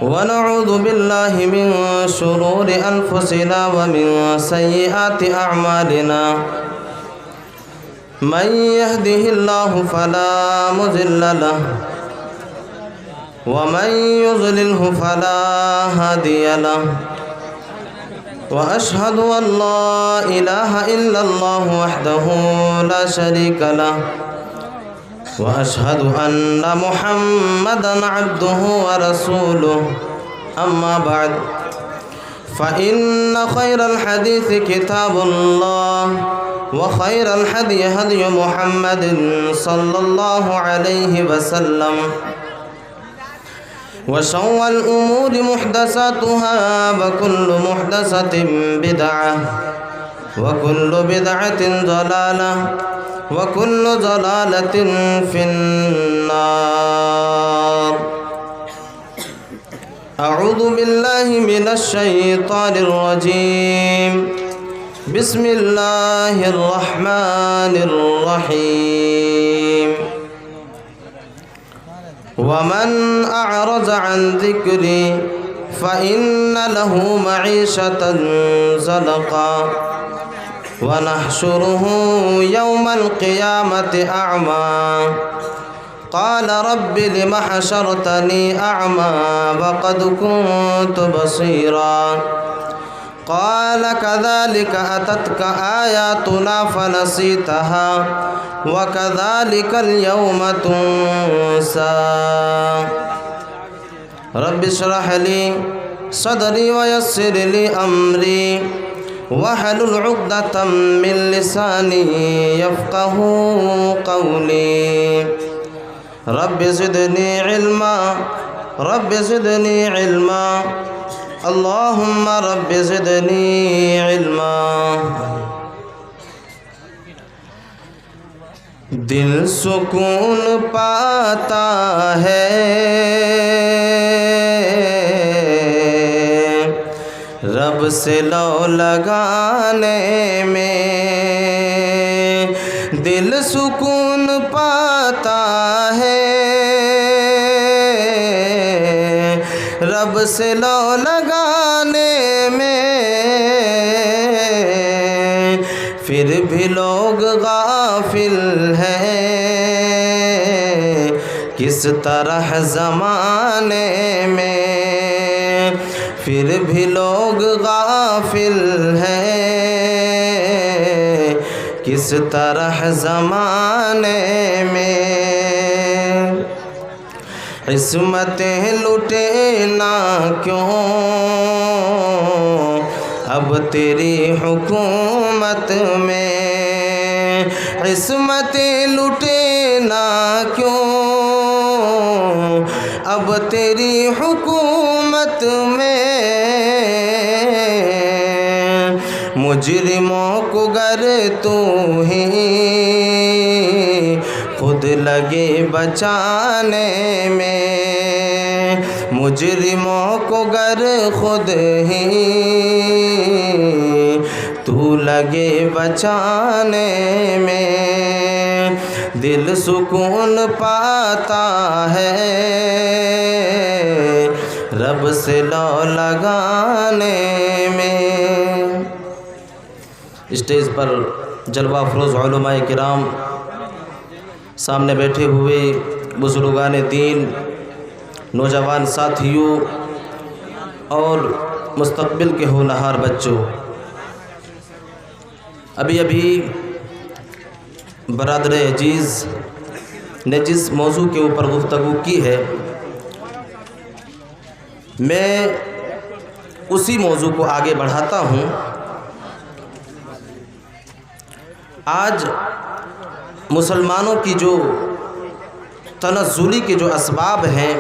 ونعوذ بالله من شرور أنفسنا ومن سيئات أعمالنا من يهده الله فلا مضل له ومن يضلله فلا هادي له وأشهد أن لا إله إلا الله وحده لا شريك له وأشهد أن محمدًا عبده ورسوله أما بعد فإن خير الحديث كتاب الله وخير الهدي هدي محمد صلى الله عليه وسلم وشر الأمور محدثاتها وكل محدثة بدعة وكل بدعة ضلالة وكل ضلالة في النار. أعوذ بالله من الشيطان الرجيم. بسم الله الرحمن الرحيم. ومن أعرض عن ذكري فإن له معيشة ضنكا ونحشره يوم القيامة أعمى قال رب لم حشرتني أعمى وقد كنت بصيرا قال كذلك أتتك آياتنا فنسيتها وكذلك اليوم تنسى رب اشرح لي صدري ويسر لي أمري واحلل عقدة من لساني يفقه قولي رب زدني علما رب زدني علما اللهم رب زدني علما. دل سکون پاتا ہے رب سے لو لگانے میں دل سکون پاتا ہے رب سے لو لگانے میں پھر بھی لوگ غافل ہیں کس طرح زمانے میں پھر بھی لوگ غافل ہیں کس طرح زمانے میں عصمتیں لٹے نہ کیوں اب تیری حکومت میں عصمتیں لٹے نہ کیوں اب تیری حکومت میں مجرموں کو گر تو ہی خود لگے بچانے میں مجرموں کو گر خود ہی تو لگے بچانے میں دل سکون پاتا ہے رب سے لو لگانے میں. اسٹیج پر جلوہ افروز علماء کرام، سامنے بیٹھے ہوئے بزرگان دین، نوجوان ساتھیوں اور مستقبل کے ہونہار بچوں، ابھی برادر عزیز نے جس موضوع کے اوپر گفتگو کی ہے میں اسی موضوع کو آگے بڑھاتا ہوں. آج مسلمانوں کی جو تنزلی کے جو اسباب ہیں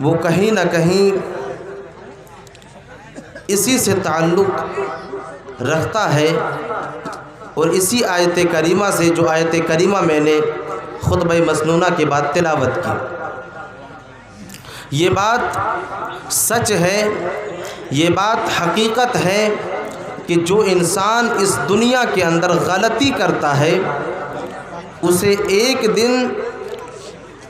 وہ کہیں نہ کہیں اسی سے تعلق رکھتا ہے اور اسی آیت کریمہ سے جو آیت کریمہ میں نے خطبہ مسنونہ کے بعد تلاوت کی. یہ بات سچ ہے، یہ بات حقیقت ہے کہ جو انسان اس دنیا کے اندر غلطی کرتا ہے اسے ایک دن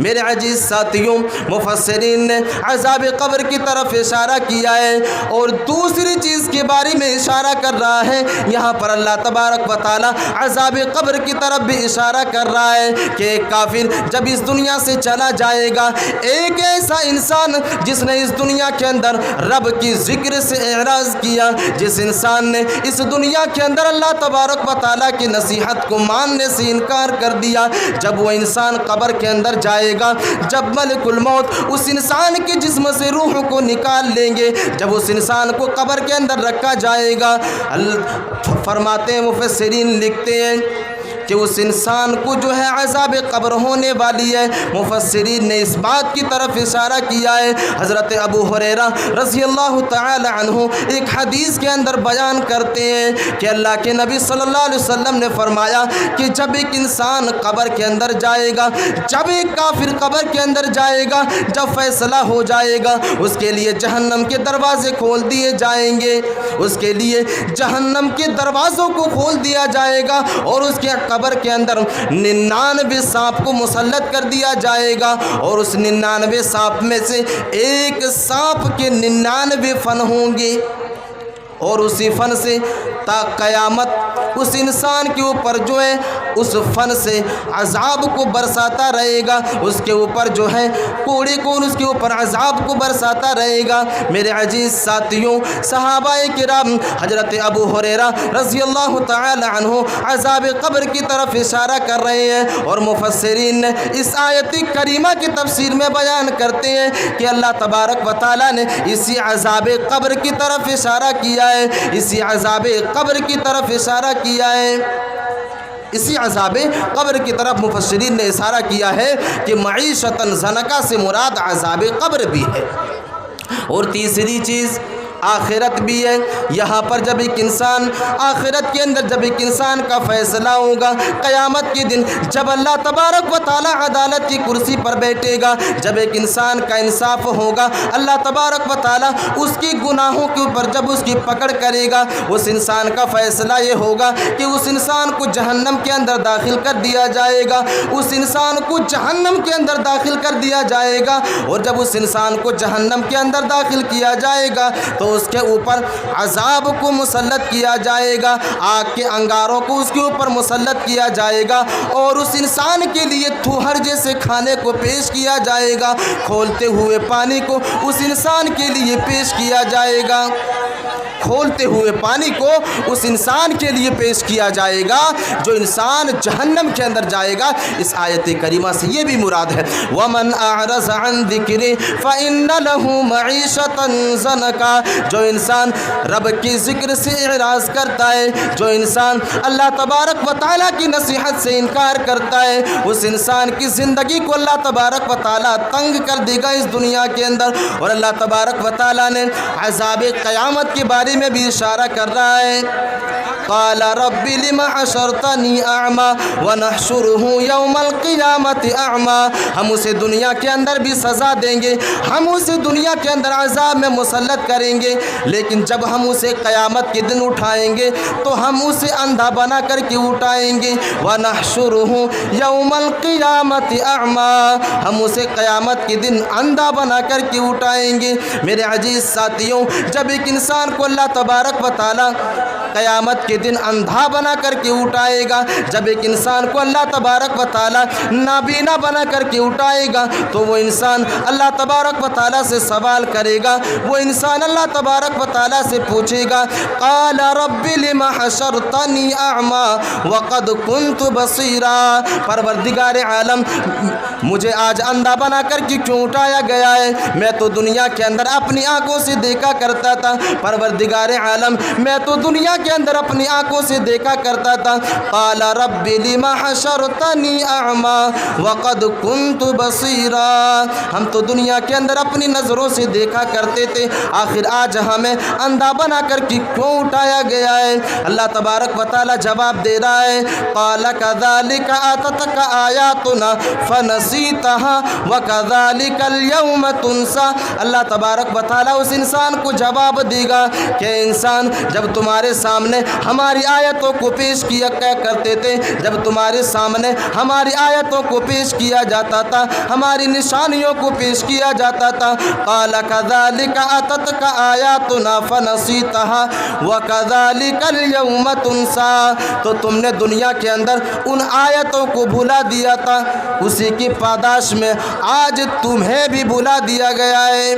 میرے عزیز ساتھیوں، مفسرین نے عذاب قبر کی طرف اشارہ کیا ہے اور دوسری چیز کے بارے میں اشارہ کر رہا ہے۔ یہاں پر اللہ تبارک و تعالی عذاب قبر کی طرف بھی اشارہ کر رہا ہے کہ ایک کافر جب اس دنیا سے چلا جائے گا، ایک ایسا انسان جس نے اس دنیا کے اندر رب کی ذکر سے اعراض کیا، جس انسان نے اس دنیا کے اندر اللہ تبارک و تعالیٰ کی نصیحت کو ماننے سے انکار کر دیا، جب وہ انسان قبر کے اندر جائے گا، جب ملک الموت اس انسان کے جسم سے روح کو نکال لیں گے، جب اس انسان کو قبر کے اندر رکھا جائے گا، فرماتے ہیں مفسرین لکھتے ہیں کہ اس انسان کو جو ہے عذاب قبر ہونے والی ہے۔ مفسرین نے اس بات کی طرف اشارہ کیا ہے۔ حضرت ابو ہریرہ رضی اللہ تعالی عنہ ایک حدیث کے اندر بیان کرتے ہیں کہ اللہ کے نبی صلی اللہ علیہ وسلم نے فرمایا کہ جب ایک انسان قبر کے اندر جائے گا، جب ایک کافر قبر کے اندر جائے گا، جب فیصلہ ہو جائے گا، اس کے لیے جہنم کے دروازے کھول دیے جائیں گے، اس کے لیے جہنم کے دروازوں کو کھول دیا جائے گا اور اس کے قبر کے اندر 99 سانپ کو مسلط کر دیا جائے گا، اور اس 99 سانپ میں سے ایک سانپ کے 99 فن ہوں گے، اور اسی فن سے تا قیامت اس انسان کے اوپر جو ہے اس فن سے عذاب کو برساتا رہے گا، اس کے اوپر جو ہے کوڑے کو اس کے اوپر عذاب کو برساتا رہے گا۔ میرے عزیز ساتھیوں، صحابہ کرام حضرت ابو ہریرہ رضی اللہ تعالی عنہ عذاب قبر کی طرف اشارہ کر رہے ہیں، اور مفسرین نے اس آیت کریمہ کی تفسیر میں بیان کرتے ہیں کہ اللہ تبارک و تعالی نے اسی عذاب قبر کی طرف اشارہ کیا ہے، اسی عذاب قبر کی طرف اشارہ کیا ہے، اسی عذاب قبر کی طرف مفسرین نے اشارہ کیا ہے کہ معیشتاً زنکا سے مراد عذاب قبر بھی ہے۔ اور تیسری چیز آخرت بھی ہے۔ یہاں پر جب ایک انسان آخرت کے اندر جب ایک انسان کا فیصلہ ہوگا، قیامت کے دن جب اللہ تبارک و تعالی عدالت کی کرسی پر بیٹھے گا، جب ایک انسان کا انصاف ہوگا، اللہ تبارک و تعالی اس کی گناہوں کے اوپر جب اس کی پکڑ کرے گا، اس انسان کا فیصلہ یہ ہوگا کہ اس انسان کو جہنم کے اندر داخل کر دیا جائے گا، اس انسان کو جہنم کے اندر داخل کر دیا جائے گا، اور جب اس انسان کو جہنم کے اندر داخل کیا جائے گا تو اس کے اوپر عذاب کو مسلط کیا جائے گا، آگ کے انگاروں کو اس کے اوپر مسلط کیا جائے گا، اور اس انسان کے لیے تھوہر جیسے کھانے کو پیش کیا جائے گا، کھولتے ہوئے پانی کو اس انسان کے لیے پیش کیا جائے گا، کھولتے ہوئے پانی کو اس انسان کے لیے پیش کیا جائے گا جو انسان جہنم کے اندر جائے گا۔ اس آیت کریمہ سے یہ بھی مراد ہے وَمَنْ أَعْرَضَ عَنْ ذِكْرِي فَإِنَّ لَهُ مَعِيشَةً ضَنْكًا، جو انسان رب کی ذکر سے اعراض کرتا ہے، جو انسان اللہ تبارک و تعالیٰ کی نصیحت سے انکار کرتا ہے، اس انسان کی زندگی کو اللہ تبارک و تعالیٰ تنگ کر دے گا اس دنیا کے اندر۔ اور اللہ تبارک و تعالیٰ نے عذاب قیامت کے بارے میں بھی اشارہ کر رہا ہے، قال رب لم حشرتنی اعمی ونحشره یوم القیامت اعمی، ہم اسے دنیا کے اندر بھی سزا دیں گے، ہم اسے دنیا کے اندر عذاب میں مسلط کریں گے، لیکن جب ہم اسے قیامت کے دن اٹھائیں گے تو ہم اسے اندھا بنا کر کے اٹھائیں گے، ونحشره یوم القیامت اعمی، ہم اسے قیامت کے دن اندھا بنا کر کے اٹھائیں گے۔ میرے عزیز ساتھیوں، جب ایک انسان کو اللہ تبارک و تعالی قیامت کے دن اندھا بنا کر کے اٹھائے گا، جب ایک انسان کو اللہ تبارک و تعالی نابینا بنا کر کے اٹھائے گا، تو وہ انسان اللہ تبارک و تعالی سے سوال کرے گا، وہ انسان اللہ تبارک و تعالی سے پوچھے گا قال رب لم حشرتنی اعمی وقد كنت بصیرا، پروردگار عالم مجھے آج اندھا بنا کر کے کیوں اٹھایا گیا ہے؟ میں تو دنیا کے اندر اپنی آنکھوں سے دیکھا کرتا تھا، پروردگار عالم میں تو دنیا کے اندر اپنی آنکھوں سے دیکھا کرتا تھا۔ قال رب لم حشرتنی اعمی وقد كنت بصیرا، ہم تو دنیا کے اندر اپنی نظروں سے دیکھا کرتے تھے، آخر آج ہمیں اندھا بنا کر کے کیوں اٹھایا گیا ہے؟ اللہ تبارک و تعالی جواب دے رہا ہے قال كذلك اتتك آیاتنا فنسیتها وكذلك اليوم تنسى، اللہ تبارک و تعالی اس انسان کو جواب دے گا تھا کہ انسان جب تمہارے سامنے ہماری آیتوں کو پیش کیا کرتے تھے، جب تمہارے سامنے ہماری آیتوں کو پیش کیا جاتا تھا، ہماری نشانیوں کو پیش کیا جاتا تھا، قال كذلك اتتك آیاتنا فنسیتها وكذلك اليوم تنسى، تو تم نے دنیا کے اندر ان آیتوں کو بھلا دیا تھا، اسی کی پاداش میں آج تمہیں بھی بھلا دیا گیا ہے۔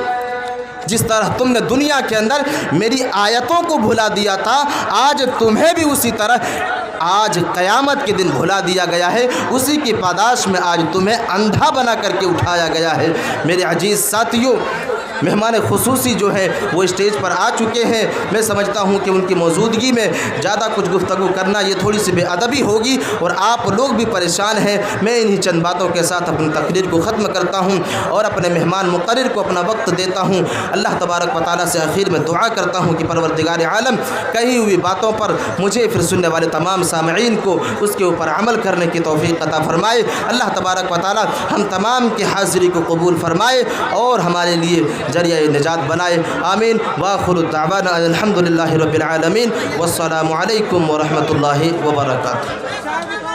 جس طرح تم نے دنیا کے اندر میری آیتوں کو بھلا دیا تھا، آج تمہیں بھی اسی طرح آج قیامت کے دن بھلا دیا گیا ہے، اسی کی پاداش میں آج تمہیں اندھا بنا کر کے اٹھایا گیا ہے۔ میرے عزیز ساتھیوں، مہمان خصوصی جو ہے وہ اسٹیج پر آ چکے ہیں، میں سمجھتا ہوں کہ ان کی موجودگی میں زیادہ کچھ گفتگو کرنا یہ تھوڑی سی بے ادبی ہوگی اور آپ لوگ بھی پریشان ہیں۔ میں انہی چند باتوں کے ساتھ اپنی تقریر کو ختم کرتا ہوں اور اپنے مہمان مقرر کو اپنا وقت دیتا ہوں۔ اللہ تبارک و تعالیٰ سے آخر میں دعا کرتا ہوں کہ پروردگار عالم کہی ہوئی باتوں پر مجھے پھر سننے والے تمام سامعین کو اس کے اوپر عمل کرنے کی توفیق عطا فرمائے۔ اللہ تبارک و تعالیٰ ہم تمام کی حاضری کو قبول فرمائے اور ہمارے لیے ذریعہ نجات بنائے، آمین۔ وآخر الدعوانا الحمد للہ رب العالمین، والسلام علیکم ورحمۃ اللہ وبرکاتہ۔